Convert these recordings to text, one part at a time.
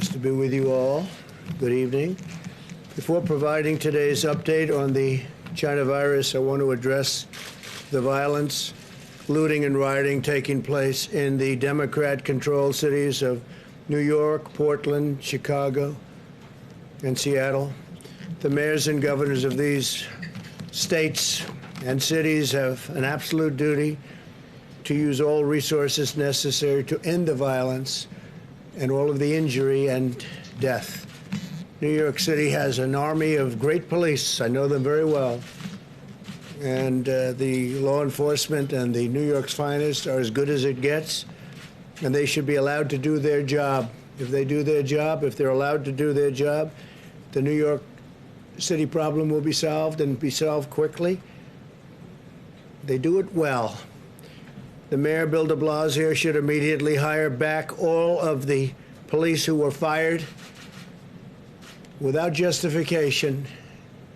Nice to be with you all. Good evening. Before providing today's update on the China virus, I want to address the violence, looting, and rioting taking place in the Democrat-controlled cities of New York, Portland, Chicago, and Seattle. The mayors and governors of these states and cities have an absolute duty to use all resources necessary to end the violence and all of the injury and death. New York City has an army of great police. I know them very well. And the law enforcement and the New York's finest are as good as it gets, and they should be allowed to do their job. If they do their job, if they're allowed to do their job, the New York City problem will be solved and be solved quickly. They do it well. The mayor, Bill de Blasio, should immediately hire back all of the police who were fired without justification.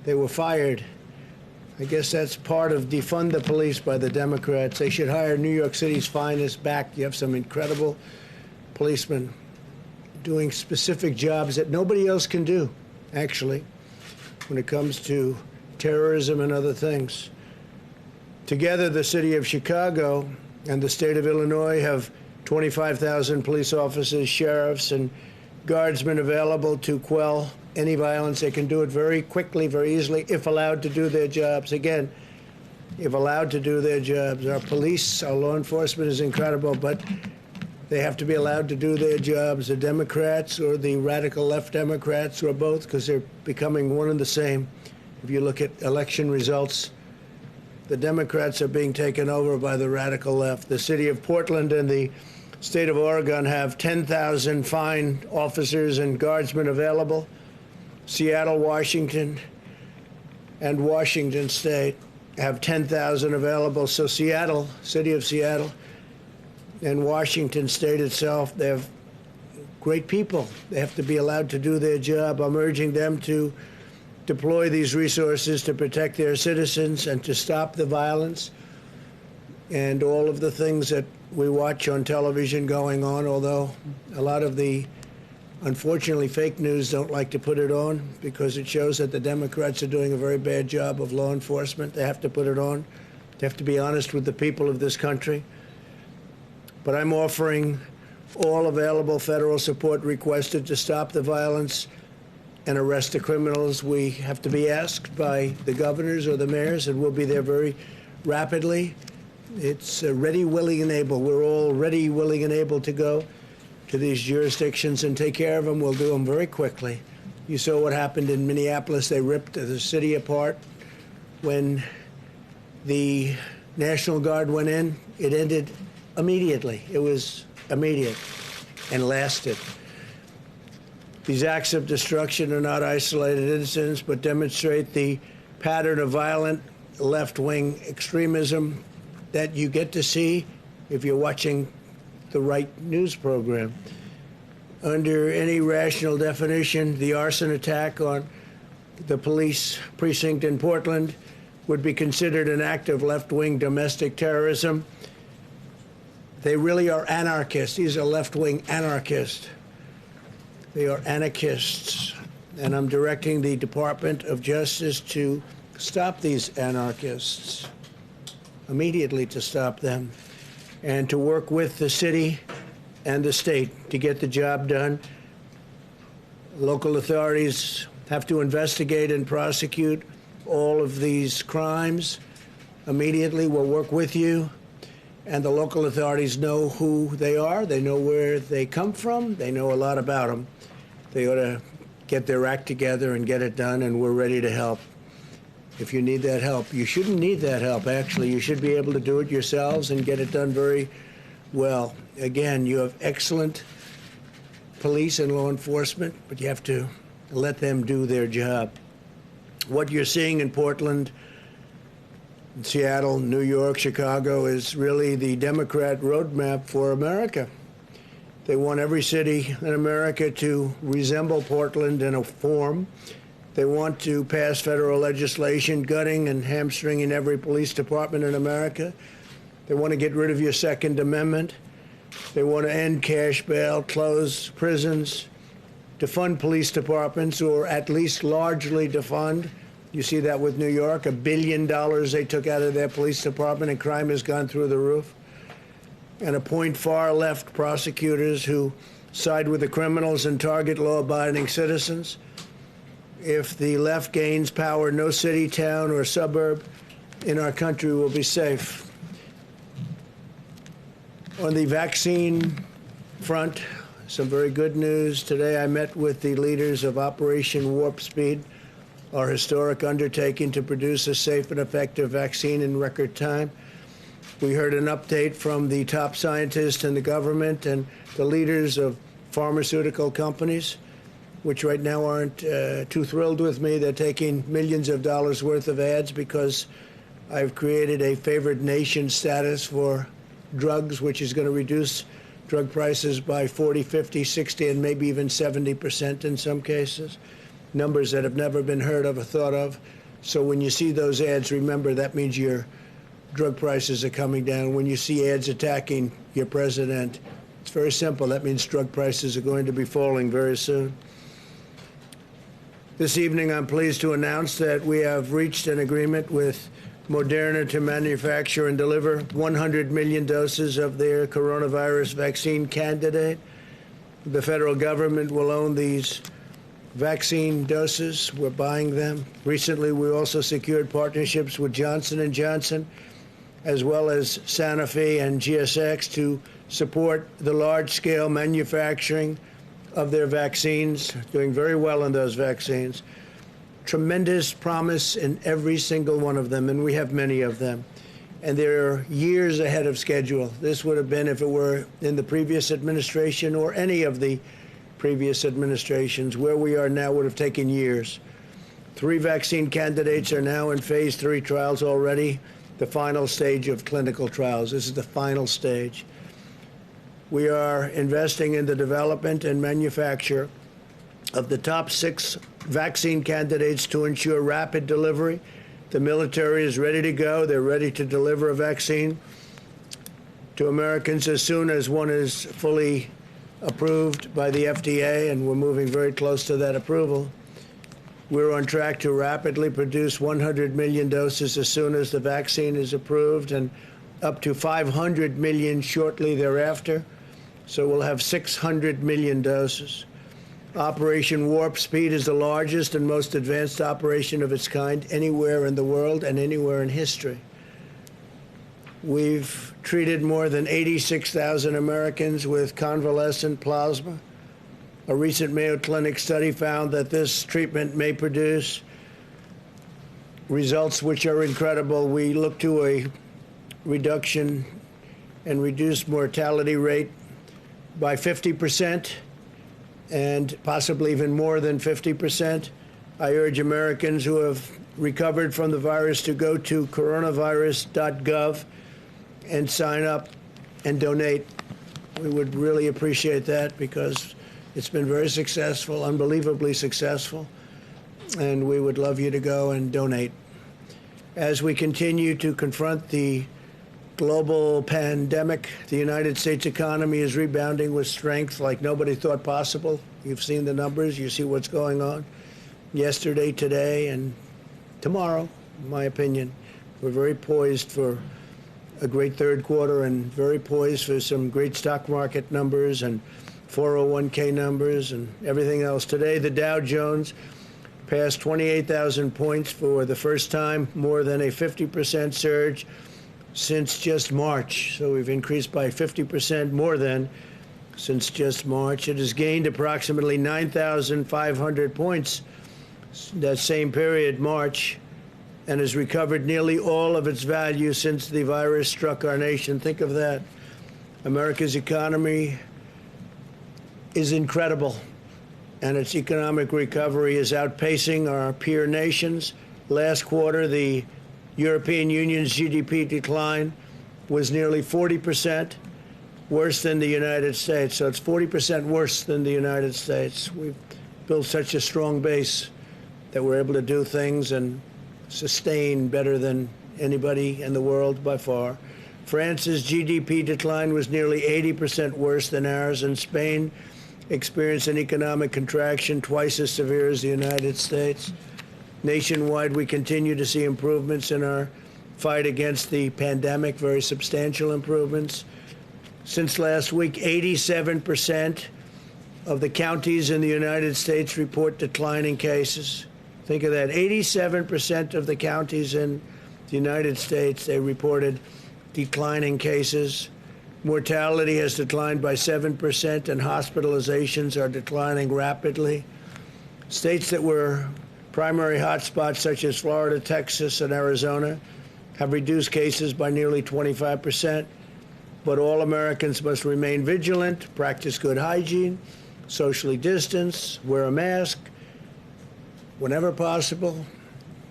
They were fired. I guess that's part of defund the police by the Democrats. They should hire New York City's finest back. You have some incredible policemen doing specific jobs that nobody else can do, actually, when it comes to terrorism and other things. Together, the city of Chicago and the state of Illinois have 25,000 police officers, sheriffs, and guardsmen available to quell any violence. They can do it very quickly, very easily, if allowed to do their jobs. Again, if allowed to do their jobs. Our police, our law enforcement is incredible, but they have to be allowed to do their jobs. The Democrats or the radical left Democrats, or both, because they're becoming one and the same. If you look at election results, the Democrats are being taken over by the radical left. The city of Portland and the state of Oregon have 10,000 fine officers and guardsmen available. Seattle, Washington, and Washington State have 10,000 available. So Seattle, city of Seattle, and Washington State itself, they have great people. They have to be allowed to do their job. I'm urging them to deploy these resources to protect their citizens and to stop the violence and all of the things that we watch on television going on, although a lot of the, unfortunately, fake news don't like to put it on because it shows that the Democrats are doing a very bad job of law enforcement. They have to put it on. They have to be honest with the people of this country. But I'm offering all available federal support requested to stop the violence and arrest the criminals. We have to be asked by the governors or the mayors, and we'll be there very rapidly. It's ready, willing, and able. We're all ready, willing, and able to go to these jurisdictions and take care of them. We'll do them very quickly. You saw what happened in Minneapolis. They ripped the city apart. When the National Guard went in, it ended immediately. It was immediate and lasted. These acts of destruction are not isolated incidents, but demonstrate the pattern of violent left-wing extremism that you get to see if you're watching the right news program. Under any rational definition, the arson attack on the police precinct in Portland would be considered an act of left-wing domestic terrorism. They really are anarchists. These are left-wing anarchists. They are anarchists, and I'm directing the Department of Justice to stop these anarchists, immediately to stop them, and to work with the city and the state to get the job done. Local authorities have to investigate and prosecute all of these crimes immediately. We'll work with you. And the local authorities know who they are. They know where they come from. They know a lot about them. They ought to get their act together and get it done, and we're ready to help. If you need that help, you shouldn't need that help, actually. You should be able to do it yourselves and get it done very well. Again, you have excellent police and law enforcement, but you have to let them do their job. What you're seeing in Portland, Seattle, New York, Chicago is really the Democrat roadmap for America. They want every city in America to resemble Portland in a form. They want to pass federal legislation gutting and hamstringing every police department in America. They want to get rid of your Second Amendment. They want to end cash bail, close prisons, defund police departments, or at least largely defund. You see that with New York, $1 billion they took out of their police department, and crime has gone through the roof. And appoint far-left prosecutors who side with the criminals and target law-abiding citizens. If the left gains power, no city, town, or suburb in our country will be safe. On the vaccine front, some very good news. Today I met with the leaders of Operation Warp Speed, our historic undertaking to produce a safe and effective vaccine in record time. We heard an update from the top scientists in the government and the leaders of pharmaceutical companies, which right now aren't too thrilled with me. They're taking millions of dollars worth of ads because I've created a favored nation status for drugs, which is going to reduce drug prices by 40, 50, 60, and maybe even 70% in some cases. Numbers that have never been heard of or thought of. So when you see those ads, remember that means your drug prices are coming down. When you see ads attacking your president, it's very simple. That means drug prices are going to be falling very soon. This evening, I'm pleased to announce that we have reached an agreement with Moderna to manufacture and deliver 100 million doses of their coronavirus vaccine candidate. The federal government will own these vaccine doses. We're buying them. Recently, we also secured partnerships with Johnson & Johnson, as well as Sanofi and GSX, to support the large-scale manufacturing of their vaccines, doing very well in those vaccines. Tremendous promise in every single one of them, and we have many of them. And they're years ahead of schedule. This would have been if it were in the previous administration or any of the previous administrations. Where we are now would have taken years. 3 vaccine candidates are now in phase 3 trials already, the final stage of clinical trials. This is the final stage. We are investing in the development and manufacture of the top 6 vaccine candidates to ensure rapid delivery. The military is ready to go. They're ready to deliver a vaccine to Americans as soon as one is fully approved by the FDA, and we're moving very close to that approval. We're on track to rapidly produce 100 million doses as soon as the vaccine is approved, and up to 500 million shortly thereafter. So we'll have 600 million doses. Operation Warp Speed is the largest and most advanced operation of its kind anywhere in the world and anywhere in history. We've treated more than 86,000 Americans with convalescent plasma. A recent Mayo Clinic study found that this treatment may produce results which are incredible. We look to a reduction and reduced mortality rate by 50% and possibly even more than 50%. I urge Americans who have recovered from the virus to go to coronavirus.gov and sign up and donate. We would really appreciate that because it's been very successful, unbelievably successful, and we would love you to go and donate. As we continue to confront the global pandemic, the United States economy is rebounding with strength like nobody thought possible. You've seen the numbers. You see what's going on yesterday, today, and tomorrow, in my opinion. We're very poised for a great third quarter and very poised for some great stock market numbers and 401k numbers and everything else. Today, the Dow Jones passed 28,000 points for the first time, more than a 50% surge since just March. So we've increased by 50% more than since just March. It has gained approximately 9,500 points that same period, March, and has recovered nearly all of its value since the virus struck our nation. Think of that. America's economy is incredible, and its economic recovery is outpacing our peer nations. Last quarter, the European Union's GDP decline was nearly 40% worse than the United States. So it's 40% worse than the United States. We've built such a strong base that we're able to do things and sustain better than anybody in the world by far. France's GDP decline was nearly 80% worse than ours, and Spain experienced an economic contraction twice as severe as the United States. Nationwide, we continue to see improvements in our fight against the pandemic, very substantial improvements. Since last week, 87% of the counties in the United States report declining cases. Think of that, 87% of the counties in the United States, they reported declining cases. Mortality has declined by 7%, and hospitalizations are declining rapidly. States that were primary hotspots, such as Florida, Texas, and Arizona, have reduced cases by nearly 25%. But all Americans must remain vigilant, practice good hygiene, socially distance, wear a mask whenever possible.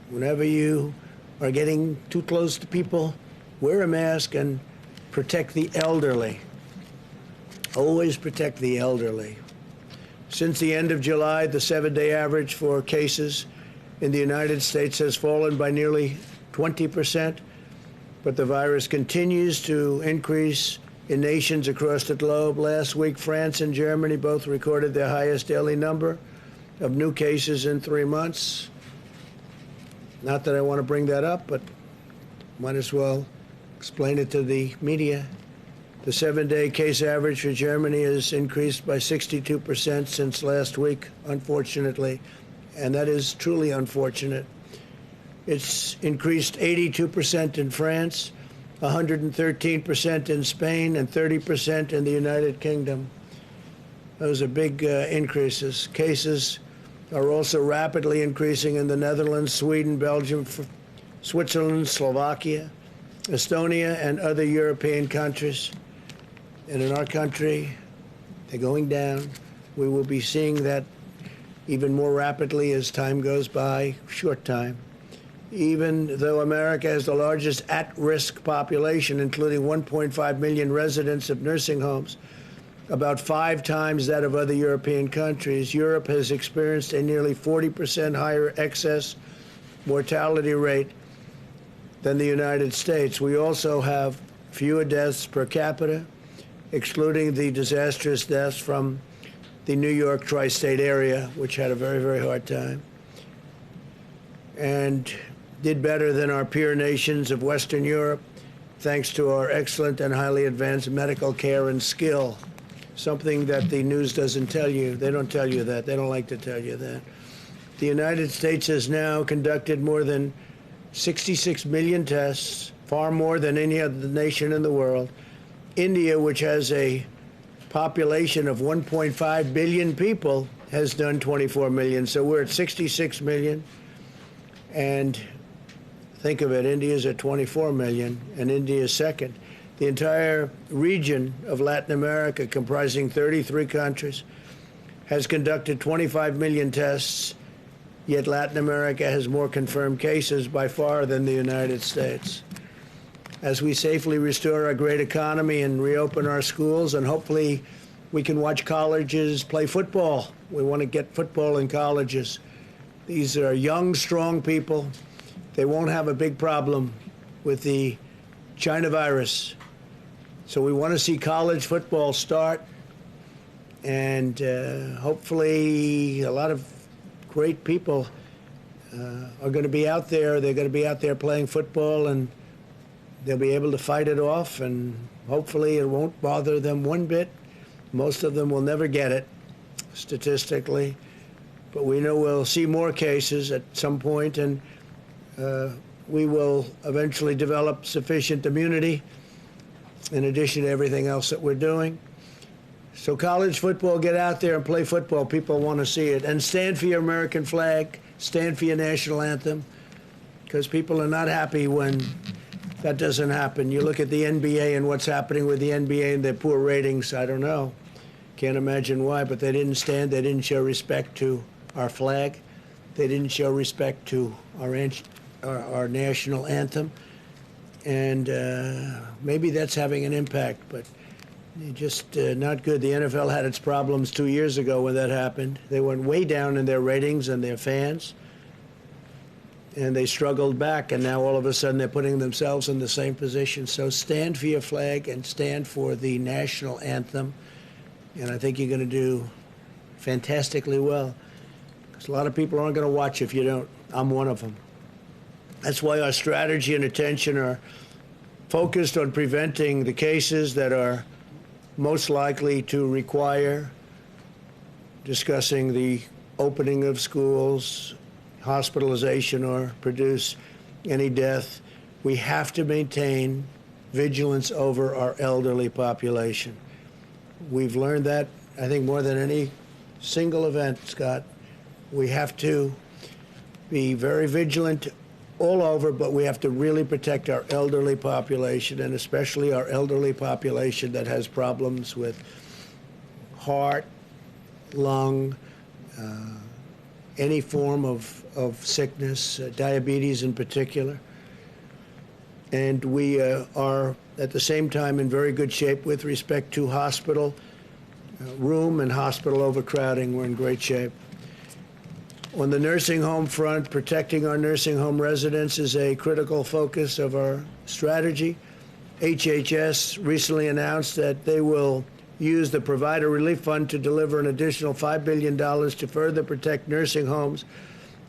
Whenever you are getting too close to people, wear a mask and protect the elderly. Always protect the elderly. Since the end of July, the 7-day average for cases in the United States has fallen by nearly 20%, but the virus continues to increase in nations across the globe. Last week, France and Germany both recorded their highest daily number of new cases in 3 months. Not that I want to bring that up, but might as well explain it to the media. The 7-day case average for Germany has increased by 62% since last week, unfortunately, and that is truly unfortunate. It's increased 82% in France, 113% in Spain, and 30% in the United Kingdom. Those are big increases. Cases are also rapidly increasing in the Netherlands, Sweden, Belgium, Switzerland, Slovakia, Estonia, and other European countries. And in our country, they're going down. We will be seeing that even more rapidly as time goes by, short time. Even though America has the largest at-risk population, including 1.5 million residents of nursing homes, about 5 times that of other European countries, Europe has experienced a nearly 40% higher excess mortality rate than the United States. We also have fewer deaths per capita, excluding the disastrous deaths from the New York tri-state area, which had a very, very hard time, and did better than our peer nations of Western Europe, thanks to our excellent and highly advanced medical care and skill, something that the news doesn't tell you. They don't tell you that. They don't like to tell you that. The United States has now conducted more than 66 million tests, far more than any other nation in the world. India, which has a population of 1.5 billion people, has done 24 million. So we're at 66 million. And think of it, India's at 24 million, and India is second. The entire region of Latin America, comprising 33 countries, has conducted 25 million tests, yet Latin America has more confirmed cases by far than the United States. As we safely restore our great economy and reopen our schools, and hopefully we can watch colleges play football. We want to get football in colleges. These are young, strong people. They won't have a big problem with the China virus. So we want to see college football start, and hopefully a lot of great people are going to be out there. They're going to be out there playing football, and they'll be able to fight it off, and hopefully it won't bother them one bit. Most of them will never get it, statistically. But we know we'll see more cases at some point, and we will eventually develop sufficient immunity in addition to everything else that we're doing. So college football, get out there and play football. People want to see it. And stand for your American flag, stand for your national anthem, because people are not happy when that doesn't happen. You look at the NBA and what's happening with the NBA and their poor ratings. I don't know. Can't imagine why, but they didn't stand. They didn't show respect to our flag. They didn't show respect to our national anthem. And maybe that's having an impact, but just not good. The NFL had its problems 2 years ago when that happened. They went way down in their ratings and their fans, and they struggled back, and now all of a sudden they're putting themselves in the same position. So stand for your flag and stand for the national anthem, and I think you're going to do fantastically well. Because a lot of people aren't going to watch if you don't. I'm one of them. That's why our strategy and attention are focused on preventing the cases that are most likely to require discussing the opening of schools, hospitalization, or produce any death. We have to maintain vigilance over our elderly population. We've learned that, I think, more than any single event, Scott. We have to be very vigilant all over, but we have to really protect our elderly population, and especially our elderly population that has problems with heart, lung, any form of sickness, diabetes in particular. And we are, at the same time, in very good shape with respect to hospital room and hospital overcrowding. We're in great shape. On the nursing home front, protecting our nursing home residents is a critical focus of our strategy. HHS recently announced that they will use the Provider Relief Fund to deliver an additional $5 billion to further protect nursing homes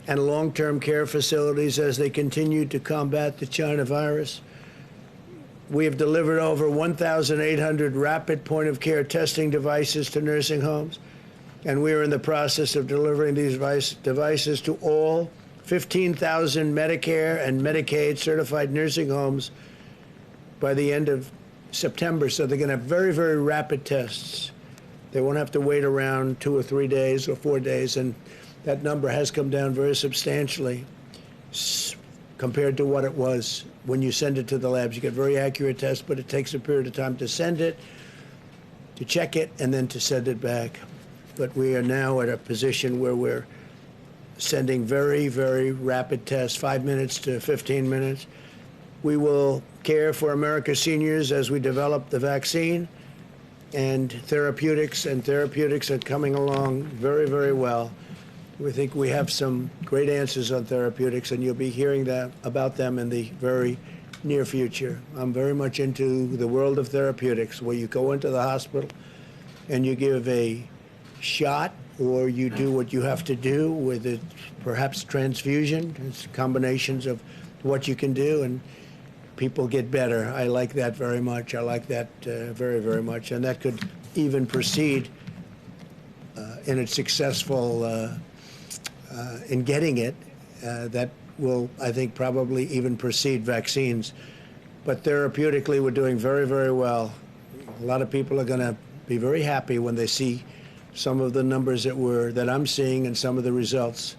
and long-term care facilities as they continue to combat the China virus. We have delivered over 1,800 rapid point-of-care testing devices to nursing homes, and we are in the process of delivering these devices to all 15,000 Medicare and Medicaid certified nursing homes by the end of September. So they're going to have very, very rapid tests. They won't have to wait around 2 or 3 days or 4 days, and that number has come down very substantially compared to what it was when you send it to the labs. You get very accurate tests, but it takes a period of time to send it, to check it, and then to send it back. But we are now at a position where we're sending very, very rapid tests, 5 minutes to 15 minutes. We will care for America's seniors as we develop the vaccine and therapeutics are coming along very, very well. We think we have some great answers on therapeutics, and you'll be hearing about them in the very near future. I'm very much into the world of therapeutics, where you go into the hospital and you give a shot, or you do what you have to do with it, perhaps transfusion. It's combinations of what you can do, and people get better. I like that very much. I like that very, very much. And that could even proceed in its successful in getting it. That will, I think, probably even precede vaccines. But therapeutically, we're doing very, very well. A lot of people are going to be very happy when they see some of the numbers that I'm seeing and some of the results.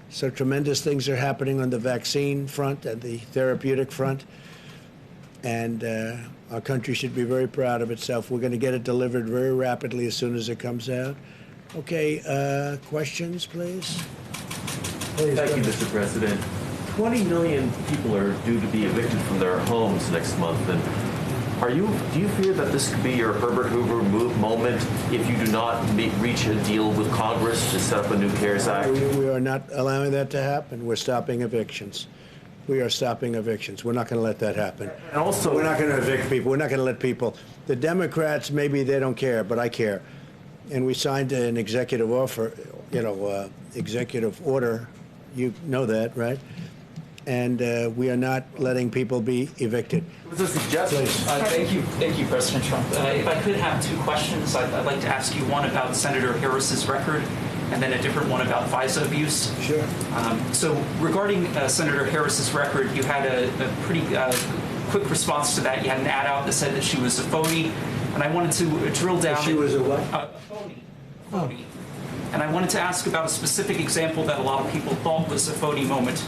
So tremendous things are happening on the vaccine front and the therapeutic front. And our country should be very proud of itself. We're going to get it delivered very rapidly as soon as it comes out. Okay, questions, please? Thank you, Mr. President. 20 million people are due to be evicted from their homes next month. And do you fear that this could be your Herbert Hoover moment if you do not reach a deal with Congress to set up a new CARES Act? We are not allowing that to happen. We're stopping evictions. We are stopping evictions. We're not going to let that happen. And also, we're not going to evict people. We're not going to let people. The Democrats, maybe they don't care, but I care. And we signed an executive executive order. You know that, right? And we are not letting people be evicted. It was a suggestion. Thank you, President Trump. If I could have two questions, I'd like to ask you one about Senator Harris's record, and then a different one about FISA abuse. Sure. So regarding Senator Harris's record, you had a pretty quick response to that. You had an ad out that said that she was a phony, and I wanted to drill down. She was a what? A phony. Phony. And I wanted to ask about a specific example that a lot of people thought was a phony moment.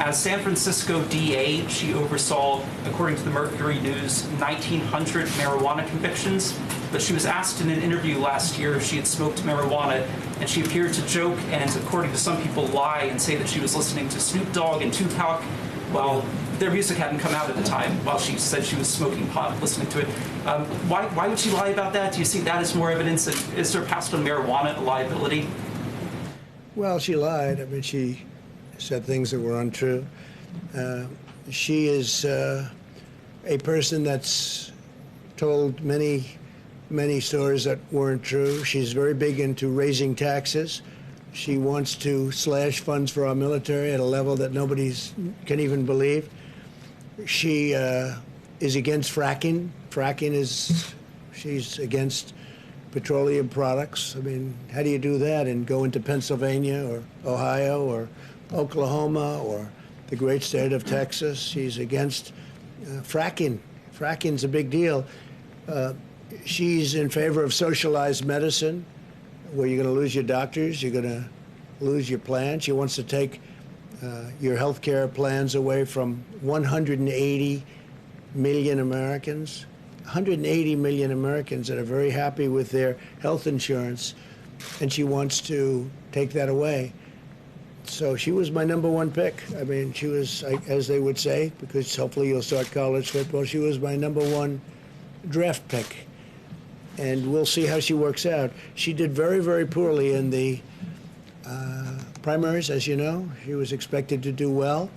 As San Francisco DA, she oversaw, according to the Mercury News, 1,900 marijuana convictions. But she was asked in an interview last year if she had smoked marijuana, and she appeared to joke and, according to some people, lie and say that she was listening to Snoop Dogg and Tupac while their music hadn't come out at the time, while she said she was smoking pot, listening to it. Why would she lie about that? Do you see that as more evidence? Is her past on marijuana a liability? Well, she lied. I mean, she said things that were untrue. She is a person that's told many many stories that weren't true. She's very big into raising taxes. She wants to slash funds for our military at a level that nobody can even believe. She is against fracking. She's against petroleum products. I mean, how do you do that and go into Pennsylvania or Ohio or Oklahoma or the great state of Texas? She's against fracking. Fracking's a big deal. She's in favor of socialized medicine, where you're going to lose your doctors, you're going to lose your plans. She wants to take your health care plans away from 180 million Americans. 180 million Americans that are very happy with their health insurance, and she wants to take that away. So she was my #1 pick. I mean, she was, as they would say, because hopefully you'll start college football, she was my #1 draft pick. And we'll see how she works out. She did very, very poorly in the primaries, as you know. She was expected to do well,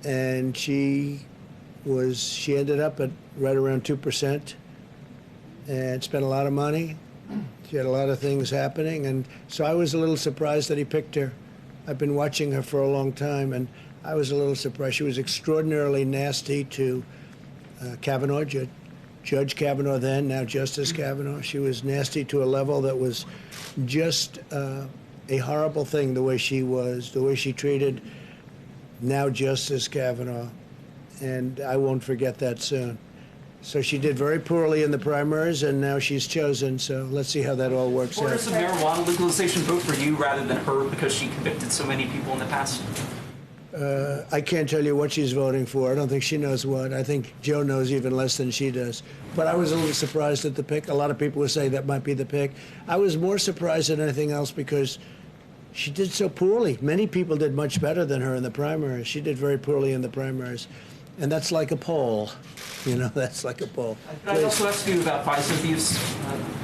and she ended up at right around 2% and spent a lot of money. She had a lot of things happening, and so I was a little surprised that he picked her. I've been watching her for a long time, and I was a little surprised. She was extraordinarily nasty to Kavanaugh, Judge Kavanaugh then, now Justice Kavanaugh. She was nasty to a level that was just a horrible thing, the way she treated now Justice Kavanaugh. And I won't forget that soon. So she did very poorly in the primaries, and now she's chosen. So let's see how that all works out. Or does a marijuana legalization vote for you rather than her because she convicted so many people in the past? I can't tell you what she's voting for. I don't think she knows what. I think Joe knows even less than she does. But I was a little surprised at the pick. A lot of people were saying that might be the pick. I was more surprised than anything else because she did so poorly. Many people did much better than her in the primaries. She did very poorly in the primaries. And that's like a poll. You know, that's like a poll. Can I also ask you about FISA abuse,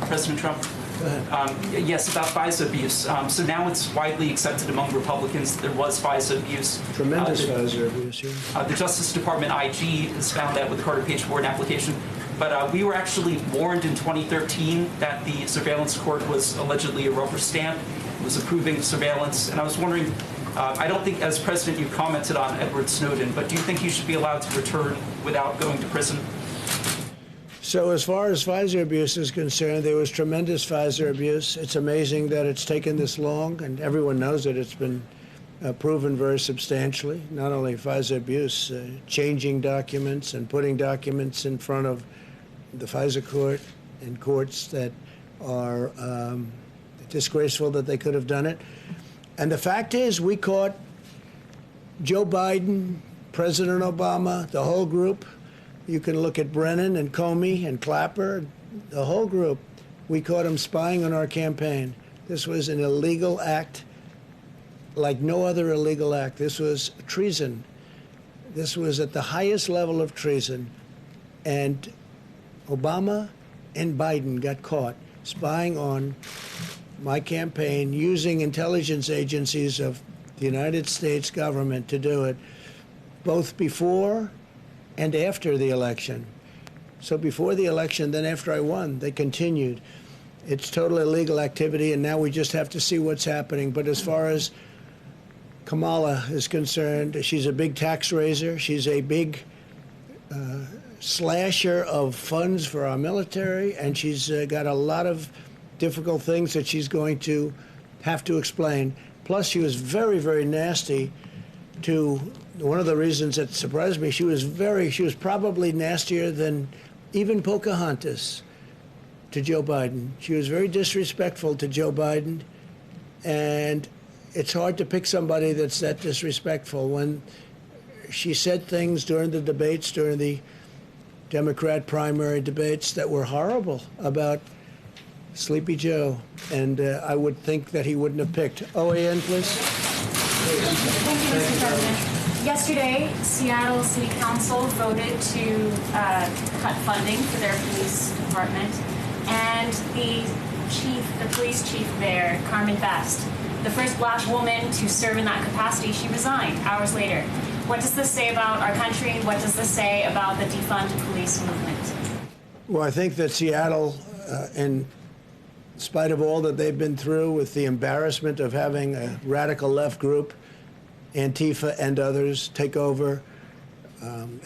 President Trump? Go ahead. Yes, about FISA abuse. So now it's widely accepted among Republicans that there was FISA abuse. Tremendous FISA abuse, yeah. The Justice Department IG has found that with the Carter Page Board application. But we were actually warned in 2013 that the surveillance court was allegedly a rubber stamp. It was approving surveillance. And I was wondering, I don't think, as president, you commented on Edward Snowden, but do you think he should be allowed to return without going to prison? So as far as FISA abuse is concerned, there was tremendous FISA abuse. It's amazing that it's taken this long, and everyone knows that it's been proven very substantially. Not only FISA abuse, changing documents and putting documents in front of the FISA court and courts that are disgraceful that they could have done it. And the fact is, we caught Joe Biden, President Obama, the whole group. You can look at Brennan and Comey and Clapper, the whole group. We caught them spying on our campaign. This was an illegal act like no other illegal act. This was treason. This was at the highest level of treason. And Obama and Biden got caught spying on my campaign, using intelligence agencies of the United States government to do it, both before and after the election. So before the election, then after I won, they continued. It's total illegal activity, and now we just have to see what's happening. But as far as Kamala is concerned, she's a big tax raiser. She's a big slasher of funds for our military, and she's got a lot of difficult things that she's going to have to explain. Plus, she was very, very nasty to one of the reasons that surprised me. She was probably nastier than even Pocahontas to Joe Biden. She was very disrespectful to Joe Biden, and it's hard to pick somebody that's that disrespectful. When she said things during the debates, during the Democrat primary debates, that were horrible about Sleepy Joe, and I would think that he wouldn't have picked. OAN, please. Thank you, Mr. President. Yesterday, Seattle City Council voted to cut funding for their police department, and the police chief there, Carmen Best, the first black woman to serve in that capacity, she resigned hours later. What does this say about our country? What does this say about the defund police movement? Well, I think that Seattle in spite of all that they've been through with the embarrassment of having a radical left group, Antifa and others, take over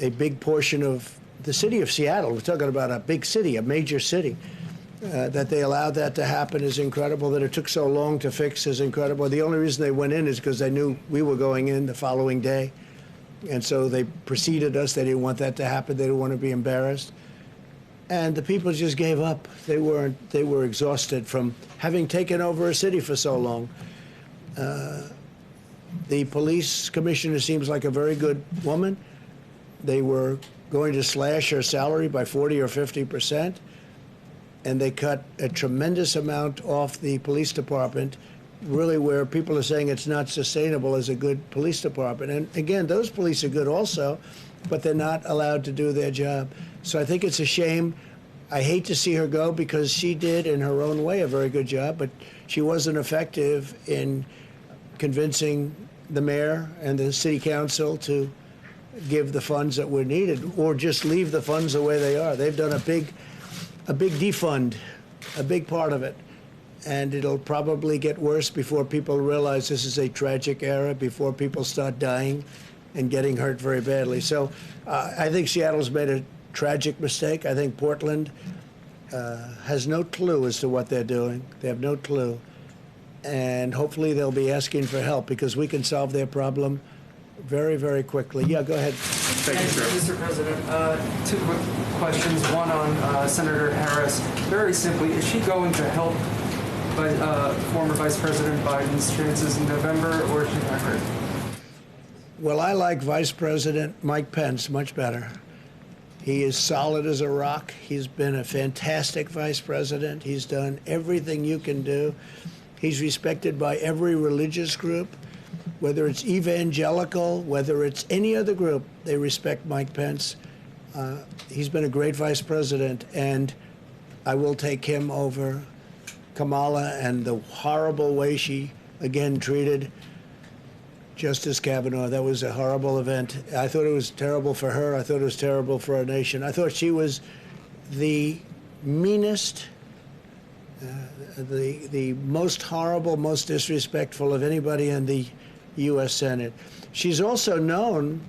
a big portion of the city of Seattle. We're talking about a big city, a major city. That they allowed that to happen is incredible. That it took so long to fix is incredible. The only reason they went in is because they knew we were going in the following day. And so they preceded us. They didn't want that to happen. They didn't want to be embarrassed. And the people just gave up. They were exhausted from having taken over a city for so long. The police commissioner seems like a very good woman. They were going to slash her salary by 40 or 50%. And they cut a tremendous amount off the police department, really where people are saying it's not sustainable as a good police department. And again, those police are good also, but they're not allowed to do their job. So I think it's a shame. I hate to see her go because she did, in her own way, a very good job, but she wasn't effective in convincing the mayor and the city council to give the funds that were needed, or just leave the funds the way they are. They've done a big defund, a big part of it. And it'll probably get worse before people realize this is a tragic era, before people start dying and getting hurt very badly. So I think Seattle's made a tragic mistake. I think Portland has no clue as to what they're doing. They have no clue. And hopefully they'll be asking for help because we can solve their problem very, very quickly. Yeah, go ahead. Thank you, sir. Mr. President, two quick questions. One on Senator Harris. Very simply, is she going to help former Vice President Biden's chances in November, or is she not hurt? Well, I like Vice President Mike Pence much better. He is solid as a rock. He's been a fantastic vice president. He's done everything you can do. He's respected by every religious group. Whether it's evangelical, whether it's any other group, they respect Mike Pence. He's been a great vice president, and I will take him over Kamala and the horrible way she, again, treated Justice Kavanaugh. That was a horrible event. I thought it was terrible for her. I thought it was terrible for our nation. I thought she was the meanest, the most horrible, most disrespectful of anybody in the U.S. Senate. She's also known,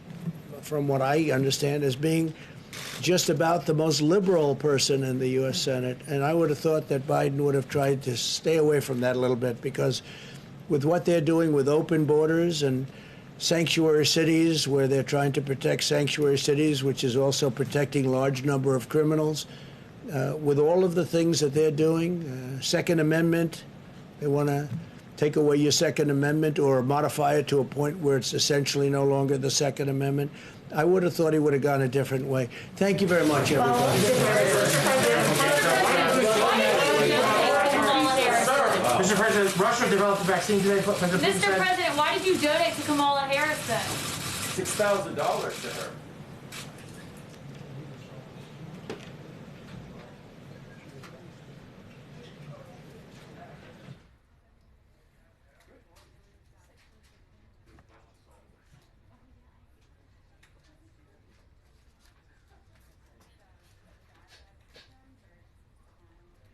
from what I understand, as being just about the most liberal person in the U.S. Senate. And I would have thought that Biden would have tried to stay away from that a little bit, because with what they're doing with open borders and sanctuary cities, where they're trying to protect sanctuary cities, which is also protecting large number of criminals, with all of the things that they're doing, Second Amendment, they want to take away your Second Amendment or modify it to a point where it's essentially no longer the Second Amendment. I would have thought he would have gone a different way. Thank you very much, everybody. Mr. President, Russia developed a vaccine today. Mr. President, why did you donate to Kamala Harris then? $6,000 to her.